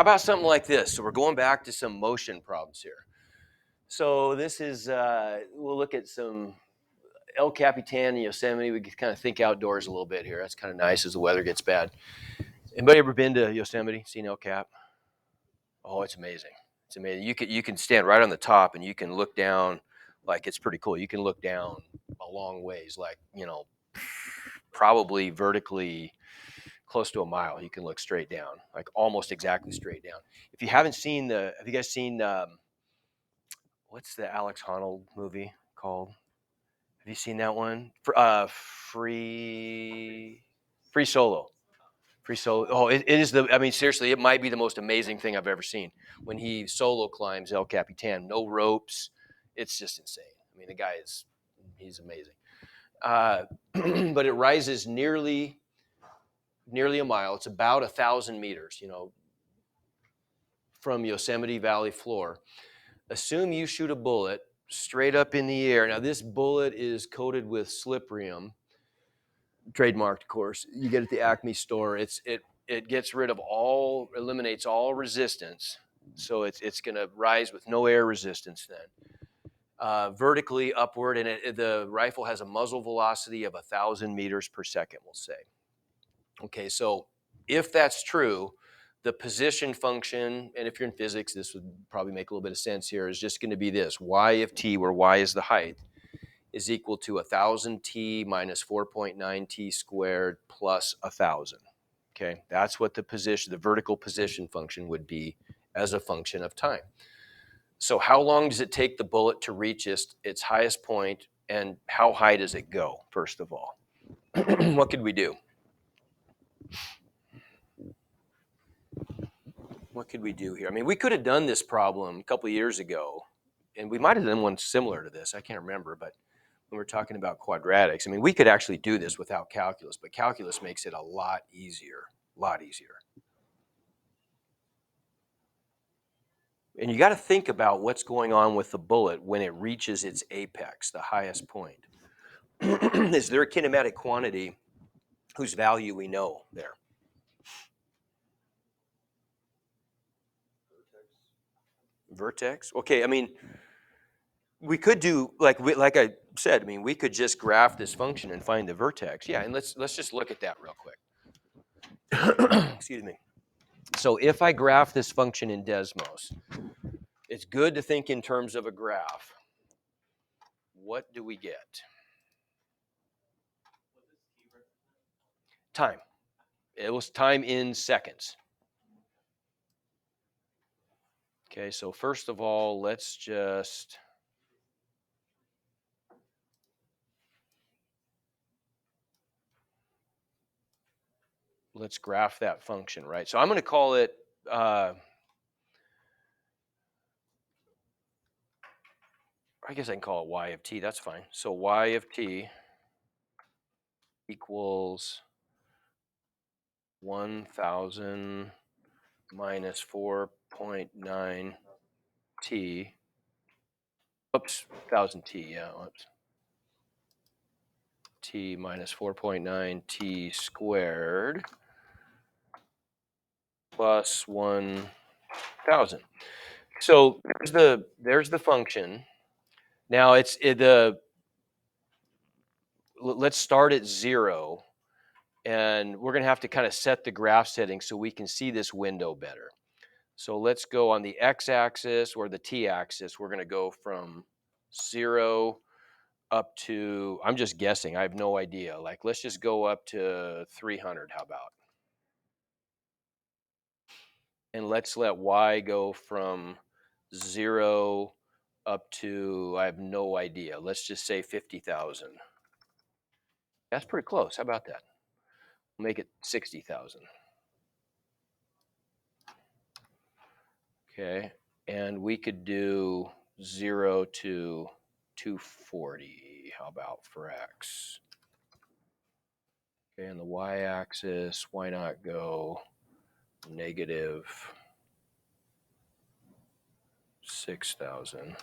How about something like this? So we're going back to some motion problems here. So this is, we'll look at some El Capitan in Yosemite. We can kind of think outdoors a little bit here. That's kind of nice as the weather gets bad. Anybody ever been to Yosemite, seen El Cap? Oh, it's amazing. It's amazing. You can stand right on the top and you can look down. Like, it's pretty cool. You can look down a long ways, like, probably vertically close to a mile. You can look straight down, like almost exactly straight down. If you haven't seen have you guys seen what's the Alex Honnold movie called? Have you seen that one? Free Solo. Free Solo. Oh, it is I mean, seriously, it might be the most amazing thing I've ever seen. When he solo climbs El Capitan, no ropes. It's just insane. I mean, the guy he's amazing. Uh, but it rises nearly a mile. It's about 1,000 meters, from Yosemite Valley floor. Assume you shoot a bullet straight up in the air. Now, this bullet is coated with Sliprium, trademarked, of course. You get it at the Acme store. It gets rid of eliminates all resistance. So it's going to rise with no air resistance then. Vertically upward, and the rifle has a muzzle velocity of 1,000 meters per second, we'll say. Okay, so if that's true, the position function, and if you're in physics, this would probably make a little bit of sense here, is just going to be this: y of t, where y is the height, is equal to 1,000 t minus 4.9 t squared plus 1,000. Okay, that's what the vertical position function would be as a function of time. So how long does it take the bullet to reach its highest point, and how high does it go, first of all? What could we do? What could we do here? I mean, we could have done this problem a couple of years ago, and we might have done one similar to this. I can't remember, but when we're talking about quadratics, I mean, we could actually do this without calculus, but calculus makes it a lot easier, a lot easier. And you got to think about what's going on with the bullet when it reaches its apex, the highest point. Is there a kinematic quantity whose value we know there? Vertex? Okay, I mean, we could do like I said. I mean, we could just graph this function and find the vertex. Yeah, and let's just look at that real quick. Excuse me. So if I graph this function in Desmos, it's good to think in terms of a graph. What do we get? Time. It was time in seconds. Okay, so first of all, let's graph that function, right? So I'm going to call it, I guess I can call it y of t. That's fine. So y of t equals 1,000 minus 4.9 t. Oops, 1,000 t, yeah, oops. T minus 4.9 t squared plus 1,000. So there's the function. Now let's start at 0, and we're going to have to kind of set the graph setting so we can see this window better. So let's go on the x-axis or the t-axis. We're going to go from 0 up to, I'm just guessing, I have no idea. Like, let's just go up to 300, how about? And let's let y go from 0 up to, I have no idea. Let's just say 50,000. That's pretty close. How about that? We'll make it 60,000. Okay, and we could do 0 to 240. How about for x? Okay, and the y-axis, why not go negative 6,000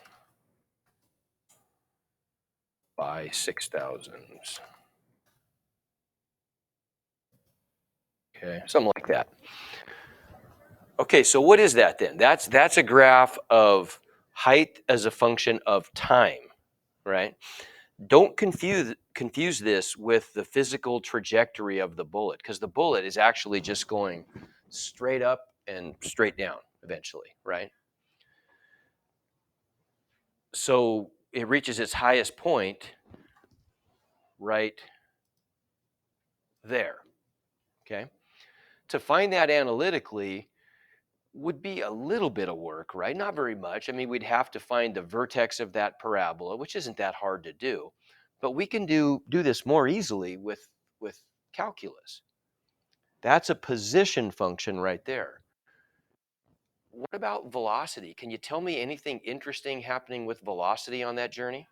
by 6,000. Okay, something like that. Okay, so what is that then? That's a graph of height as a function of time, right? Don't confuse this with the physical trajectory of the bullet, because the bullet is actually just going straight up and straight down eventually, right? So it reaches its highest point right there, okay? To find that analytically would be a little bit of work, right? Not very much. I mean, we'd have to find the vertex of that parabola, which isn't that hard to do. But we can do this more easily with calculus. That's a position function right there. What about velocity? Can you tell me anything interesting happening with velocity on that journey?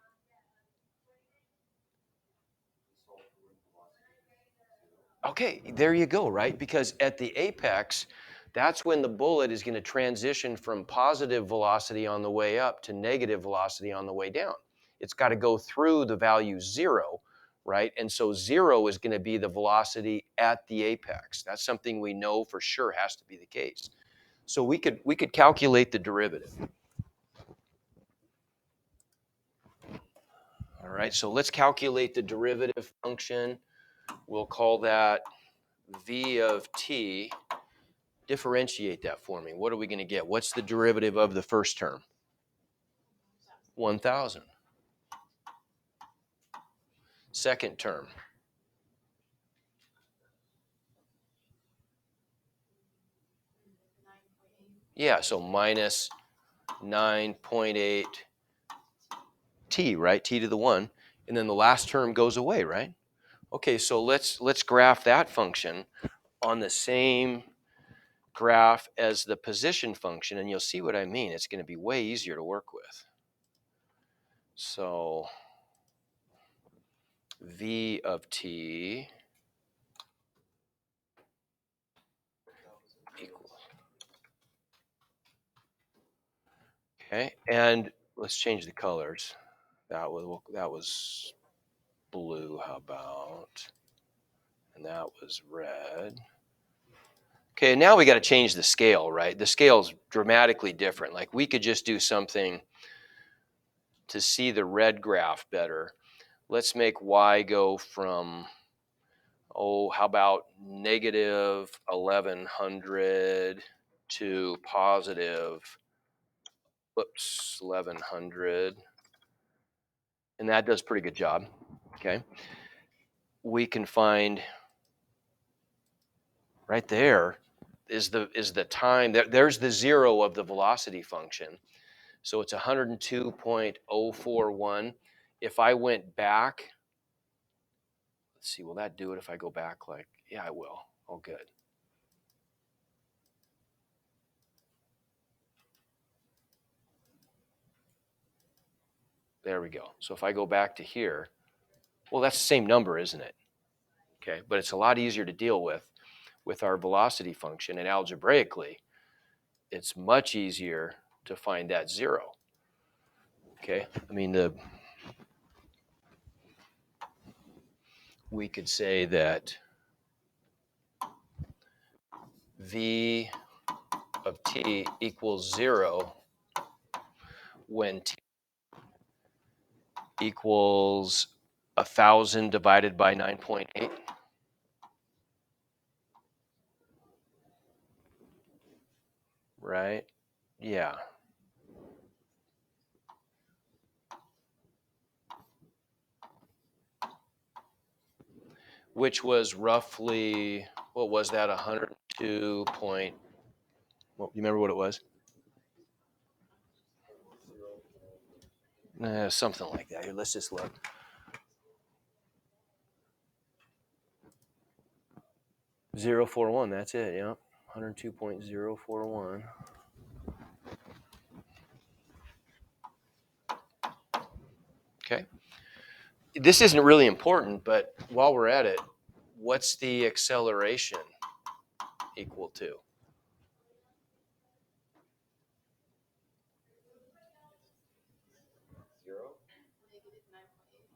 Okay, there you go, right? Because at the apex, that's when the bullet is going to transition from positive velocity on the way up to negative velocity on the way down. It's got to go through the value 0, right? And so 0 is going to be the velocity at the apex. That's something we know for sure has to be the case. So we could calculate the derivative. All right, so let's calculate the derivative function. We'll call that v of t. Differentiate that for me. What are we going to get? What's the derivative of the first term? 1,000. Second term. Yeah, so minus 9.8 t, right? T to the 1. And then the last term goes away, right? Okay, so let's graph that function on the same graph as the position function, and you'll see what I mean. It's going to be way easier to work with. So v of t equals, okay, and let's change the colors. That was blue, how about? And that was red. Okay, now we got to change the scale, right? The scale's dramatically different. Like we could just do something to see the red graph better. Let's make y go from, how about negative 1100 to positive, 1100. And that does a pretty good job, okay? We can find right there is the time. There's the 0 of the velocity function. So it's 102.041. If I went back, let's see, will that do it if I go back like, yeah, I will. Oh, good. There we go. So if I go back to here, well, that's the same number, isn't it? Okay, but it's a lot easier to deal with our velocity function, and algebraically, it's much easier to find that 0. Okay, I mean, we could say that v of t equals 0 when t equals 1,000 divided by 9.8. Right? Yeah. Which was roughly, what was that, 102 point, well, you remember what it was? Something like that. Here, let's just look. Zero four one. That's it. Yeah, 102.041. Okay. This isn't really important, but while we're at it, what's the acceleration equal to?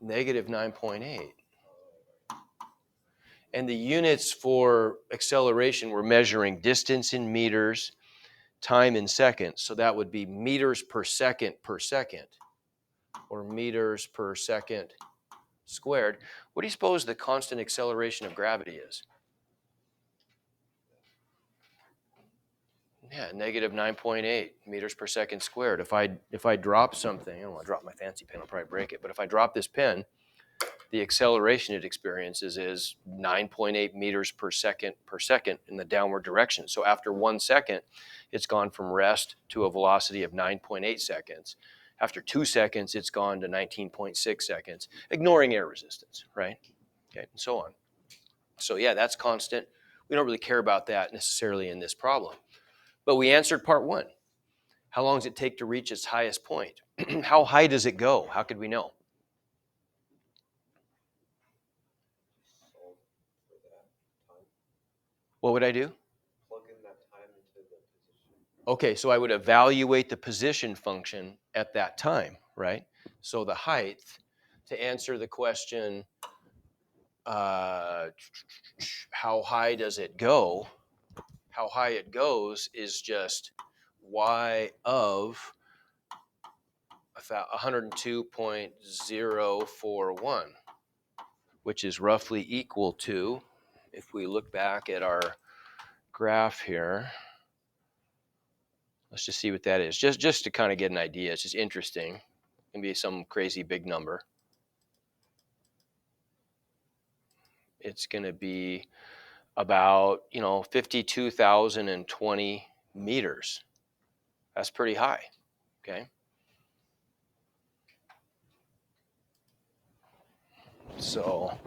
Negative 9.8. And the units for acceleration, we're measuring distance in meters, time in seconds. So that would be meters per second, or meters per second squared. What do you suppose the constant acceleration of gravity is? Yeah, negative 9.8 meters per second squared. If I drop something, I don't want to drop my fancy pen, I'll probably break it. But if I drop this pen, the acceleration it experiences is 9.8 meters per second in the downward direction. So after 1 second, it's gone from rest to a velocity of 9.8 seconds. After 2 seconds, it's gone to 19.6 seconds, ignoring air resistance, right? Okay, and so on. So yeah, that's constant. We don't really care about that necessarily in this problem. But we answered part 1. How long does it take to reach its highest point? How high does it go? How could we know? What would I do? Plug in that time into the position. Okay, so I would evaluate the position function at that time, right? So the height, to answer the question, how high does it go? How high it goes is just y of 102.041, which is roughly equal to, if we look back at our graph here, let's just see what that is, just to kind of get an idea. It's just interesting. It can be some crazy big number. It's going to be about 52,020 meters. That's pretty high. Okay. So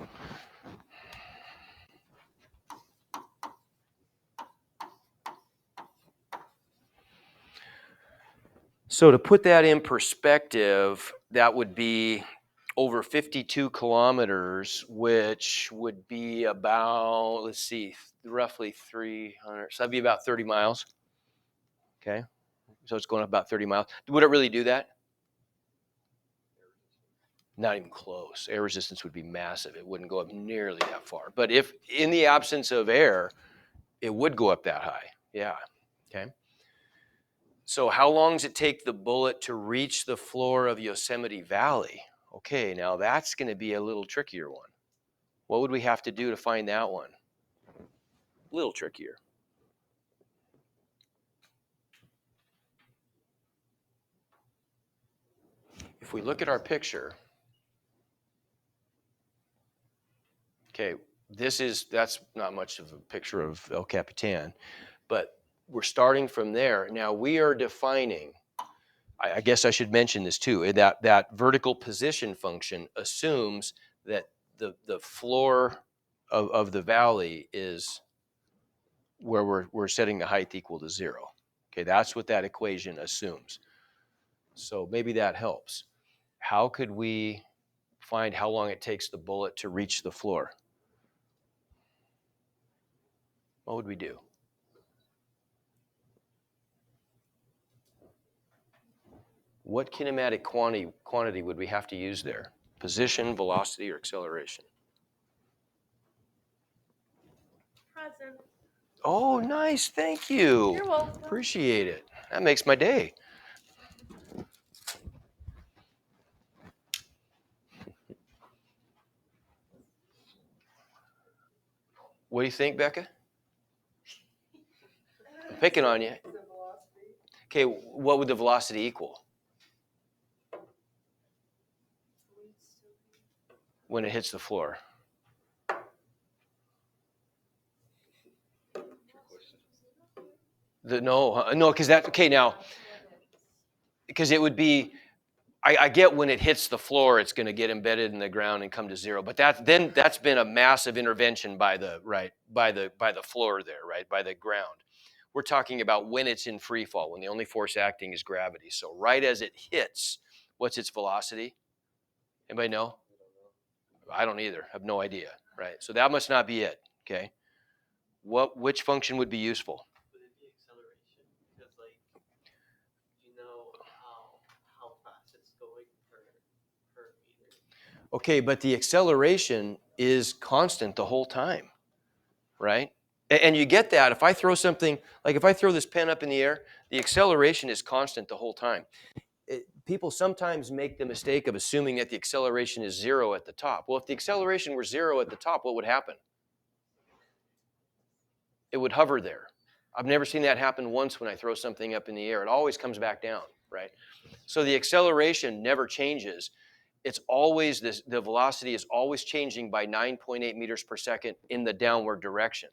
to put that in perspective, that would be over 52 kilometers, which would be about, let's see, roughly 300. So that'd be about 30 miles. Okay. So it's going up about 30 miles. Would it really do that? Not even close. Air resistance would be massive. It wouldn't go up nearly that far. But if in the absence of air, it would go up that high. Yeah. Okay. So how long does it take the bullet to reach the floor of Yosemite Valley? Okay, now that's going to be a little trickier one. What would we have to do to find that one? A little trickier. If we look at our picture, okay, that's not much of a picture of El Capitan, but we're starting from there. Now we are defining, I guess I should mention this too, that vertical position function assumes that the floor of the valley is where we're setting the height equal to 0. Okay, that's what that equation assumes. So maybe that helps. How could we find how long it takes the bullet to reach the floor? What would we do? What kinematic quantity would we have to use there? Position, velocity, or acceleration? Present. Oh, nice. Thank you. You're welcome. Appreciate it. That makes my day. What do you think, Becca? I'm picking on you. Okay, what would the velocity equal when it hits the floor? No, because that, okay, now, because it would be, I get when it hits the floor, it's going to get embedded in the ground and come to 0. But that's been a massive intervention by the floor there, right, by the ground. We're talking about when it's in free fall, when the only force acting is gravity. So right as it hits, what's its velocity? Anybody know? I don't either. I have no idea, right? So that must not be it. Okay. Which function would be useful? Would it be acceleration? Because you know how fast it's going per meter. Okay, but the acceleration is constant the whole time, right? And you get that if I throw something, like if I throw this pen up in the air, the acceleration is constant the whole time. People sometimes make the mistake of assuming that the acceleration is 0 at the top. Well, if the acceleration were 0 at the top, what would happen? It would hover there. I've never seen that happen once when I throw something up in the air. It always comes back down, right? So the acceleration never changes. It's always this, the velocity is always changing by 9.8 meters per second in the downward direction.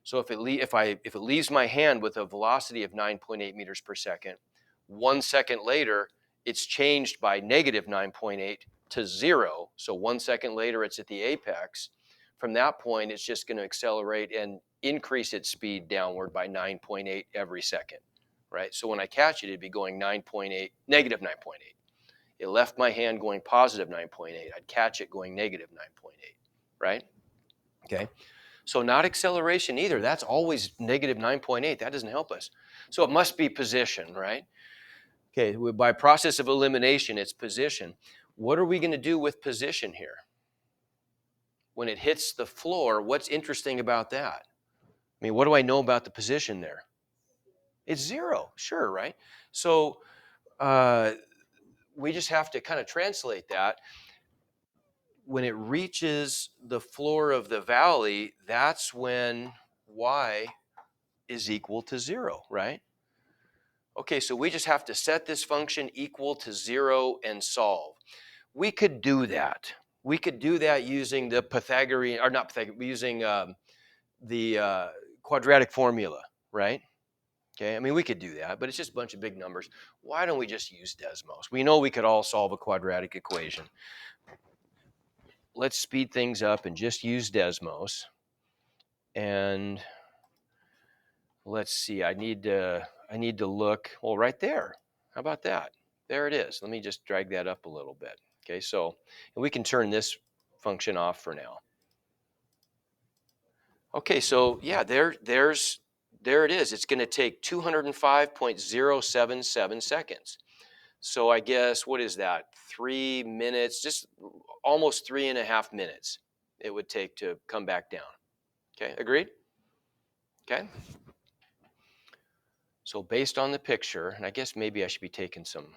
So if it leaves my hand with a velocity of 9.8 meters per second, 1 second later, it's changed by negative 9.8 to 0. So 1 second later, it's at the apex. From that point, it's just going to accelerate and increase its speed downward by 9.8 every second, right? So when I catch it, it'd be going 9.8, negative 9.8. It left my hand going positive 9.8. I'd catch it going negative 9.8, right? Okay. So not acceleration either. That's always negative 9.8. That doesn't help us. So it must be position, right? Okay, by process of elimination, it's position. What are we going to do with position here? When it hits the floor, what's interesting about that? I mean, what do I know about the position there? It's 0, sure, right? So we just have to kind of translate that. When it reaches the floor of the valley, that's when y is equal to 0, right? Okay, so we just have to set this function equal to 0 and solve. We could do that. We could do that using the Pythagorean, or not Pythagorean, using the quadratic formula, right? Okay, I mean, we could do that, but it's just a bunch of big numbers. Why don't we just use Desmos? We know we could all solve a quadratic equation. Let's speed things up and just use Desmos. And let's see, I need to look, well, right there. How about that? There it is. Let me just drag that up a little bit. Okay, so we can turn this function off for now. Okay, so yeah, there it is. It's going to take 205.077 seconds. So I guess, what is that? 3 minutes, just almost 3.5 minutes it would take to come back down. Okay, agreed? Okay. So based on the picture, and I guess maybe I should be taking some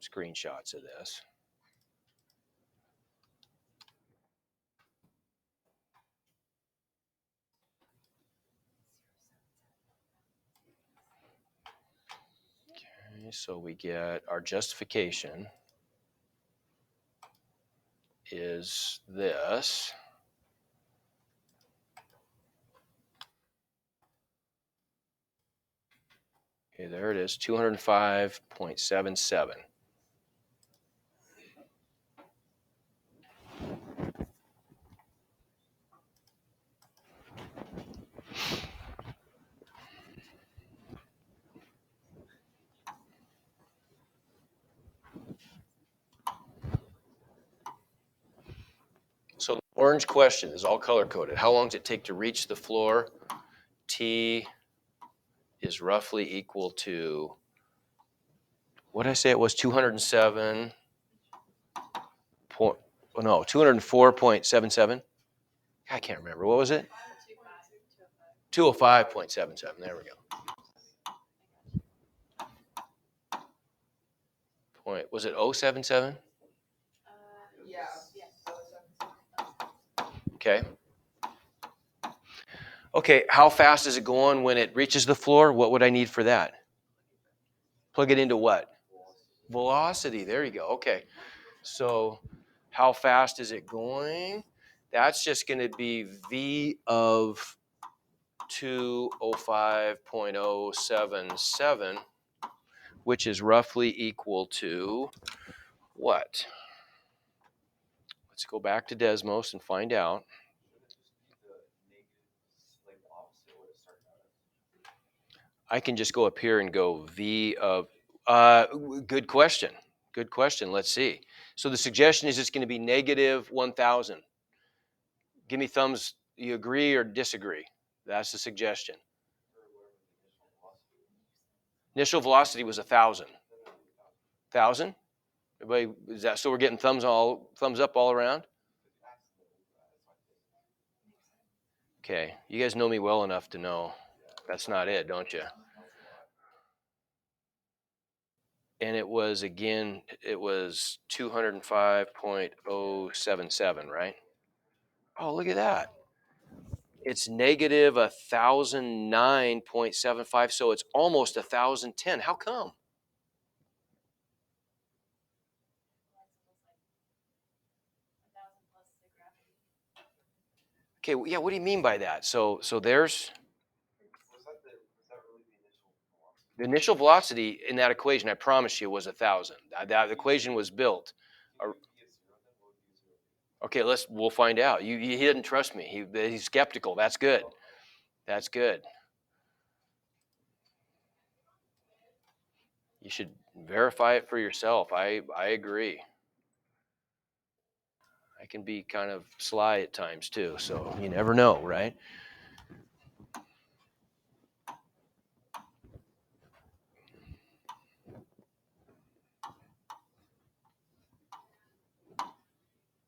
screenshots of this. Okay, so we get our justification is this. Okay, there it is, 205.77. So the orange question is all color-coded. How long does it take to reach the floor? T is roughly equal to, what did I say it was, 207 point, oh no, 204.77? I can't remember. What was it? 205.77. There we go. Point, was it 077? Yeah. Okay. Okay, how fast is it going when it reaches the floor? What would I need for that? Plug it into what? Velocity. There you go. Okay. So how fast is it going? That's just going to be V of 205.077, which is roughly equal to what? Let's go back to Desmos and find out. I can just go up here and go V of, good question. Good question. Let's see. So the suggestion is it's going to be negative 1,000. Give me thumbs. You agree or disagree? That's the suggestion. Initial velocity was 1,000. 1,000? Everybody, is that so? We're getting thumbs up all around. Okay, you guys know me well enough to know that's not it, don't you? And it was, again, it was 205.077, right? Oh, look at that. It's negative 1,009.75, so it's almost 1,010. How come? Okay, yeah, what do you mean by that? So there's the initial velocity in that equation, I promise you, was 1,000. That equation was built. Okay, we'll find out. He didn't trust me. He's skeptical. That's good. That's good. You should verify it for yourself. I agree. I can be kind of sly at times too, so you never know, right?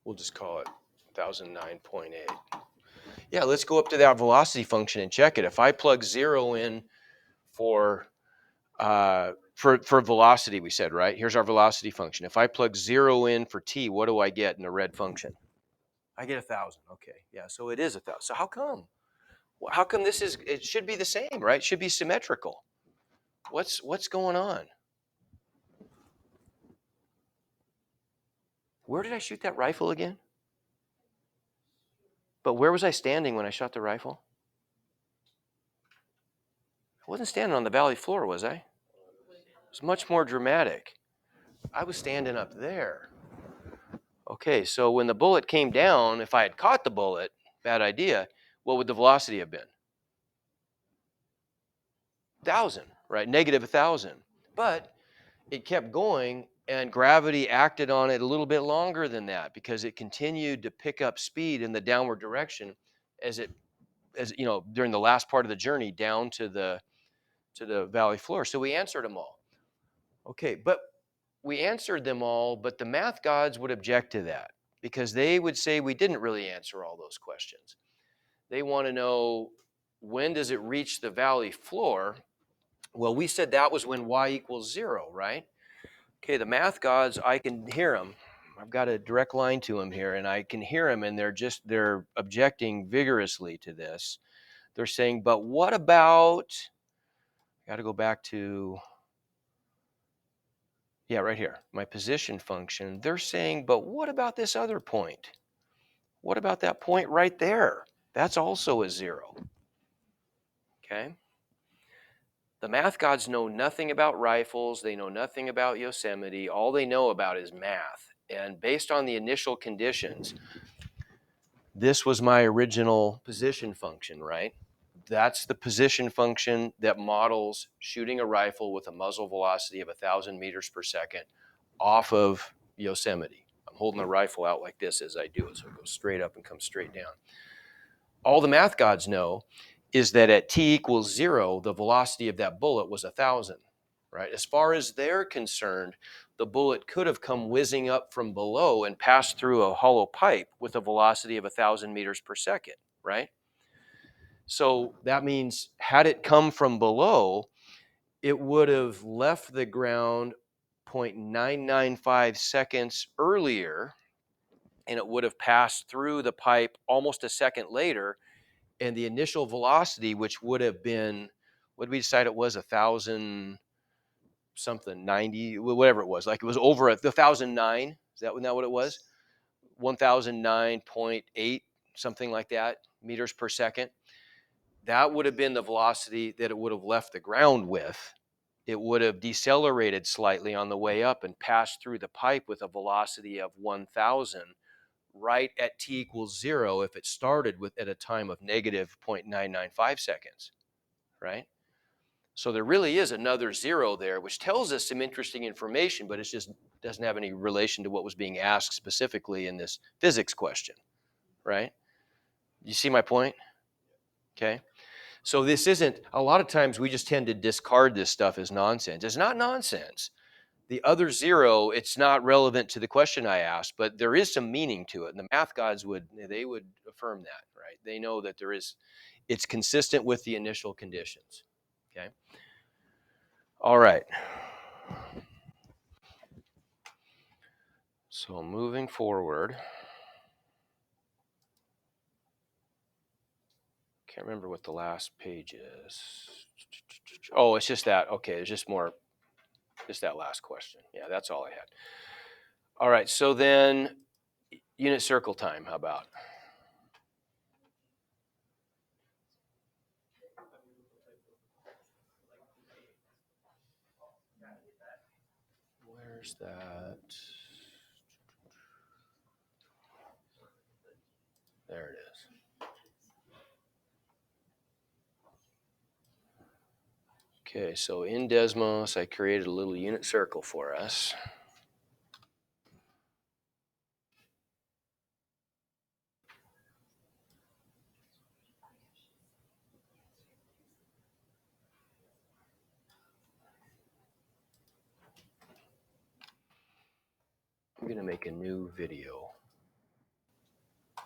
We'll just call it 1,009.8. Yeah, let's go up to that velocity function and check it. If I plug 0 in for velocity, we said, right? Here's our velocity function. If I plug 0 in for t, what do I get in the red function? I get 1,000. Okay, yeah, so it is 1,000. So how come? Well, how come it should be the same, right? It should be symmetrical. What's going on? Where did I shoot that rifle again? But where was I standing when I shot the rifle? I wasn't standing on the valley floor, was I? It was much more dramatic. I was standing up there. Okay, so when the bullet came down, if I had caught the bullet, bad idea, what would the velocity have been? 1,000, right? Negative 1,000. But it kept going, and gravity acted on it a little bit longer than that because it continued to pick up speed in the downward direction as during the last part of the journey down to the valley floor. So we answered them all. Okay, but we answered them all, but the math gods would object to that because they would say we didn't really answer all those questions. They want to know, when does it reach the valley floor? Well, we said that was when y equals 0, right? Okay, the math gods, I can hear them. I've got a direct line to them here, and I can hear them, and they're objecting vigorously to this. They're saying, but what about, got to go back to, yeah, right here, my position function. They're saying, but what about this other point? What about that point right there? That's also a 0. Okay? The math gods know nothing about rifles. They know nothing about Yosemite. All they know about is math. And based on the initial conditions, this was my original position function, right? That's the position function that models shooting a rifle with a muzzle velocity of 1,000 meters per second off of Yosemite. I'm holding the rifle out like this as I do it, so it goes straight up and comes straight down. All the math gods know is that at t equals 0, the velocity of that bullet was 1,000, right? As far as they're concerned, the bullet could have come whizzing up from below and passed through a hollow pipe with a velocity of 1,000 meters per second, right? So that means had it come from below, it would have left the ground 0.995 seconds earlier, and it would have passed through the pipe almost a second later, and the initial velocity, which would have been, what did we decide it was, 1,000 something, 90, whatever it was, like it was over 1,009, is that what it was? 1,009.8, something like that, meters per second. That would have been the velocity that it would have left the ground with. It would have decelerated slightly on the way up and passed through the pipe with a velocity of 1,000 right at t equals 0 if it started with at a time of negative 0.995 seconds, right? So there really is another 0 there, which tells us some interesting information, but it just doesn't have any relation to what was being asked specifically in this physics question, right? You see my point? Okay. So this isn't, a lot of times we just tend to discard this stuff as nonsense. It's not nonsense. The other 0, it's not relevant to the question I asked, but there is some meaning to it. And the math gods would affirm that, right? They know that it's consistent with the initial conditions. Okay. All right. So moving forward. Can't remember what the last page is. Oh, it's just that. Okay, it's just that last question. Yeah, that's all I had. All right, so then unit circle time, how about? Where's that? There it is. Okay, so in Desmos, I created a little unit circle for us. I'm going to make a new video.